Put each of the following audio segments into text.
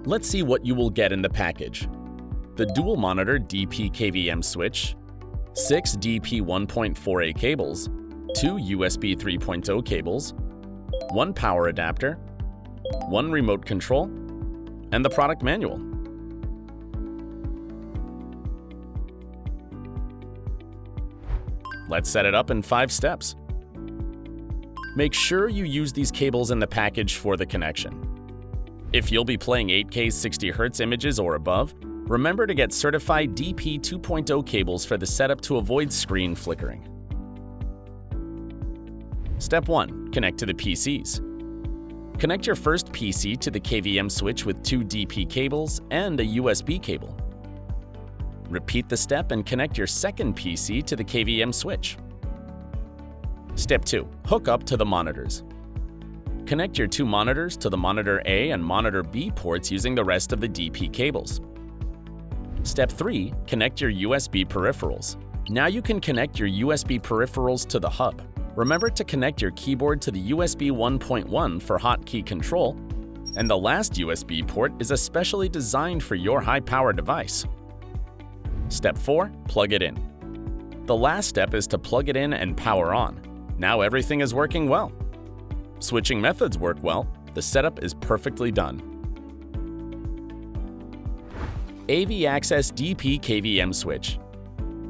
Let's see what you will get in the package. The dual monitor DP KVM switch, 6 DP 1.4a cables, 2 USB 3.0 cables, 1 power adapter, 1 remote control, and the product manual. Let's set it up in 5 steps. Make sure you use these cables in the package for the connection. If you'll be playing 8K 60Hz images or above, remember to get certified DP 2.0 cables for the setup to avoid screen flickering. Step 1. Connect to the PCs. Connect your first PC to the KVM switch with 2 DP cables and a USB cable. Repeat the step and connect your second PC to the KVM switch. Step 2. Hook up to the monitors. Connect your 2 monitors to the monitor A and monitor B ports using the rest of the DP cables. Step 3. Connect your USB peripherals. Now you can connect your USB peripherals to the hub. Remember to connect your keyboard to the USB 1.1 for hotkey control, and the last USB port is especially designed for your high-power device. Step 4. Plug it in. The last step is to plug it in and power on. Now everything is working well. Switching methods work well. The setup is perfectly done. AV Access DP KVM Switch.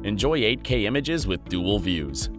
Enjoy 8K images with dual views.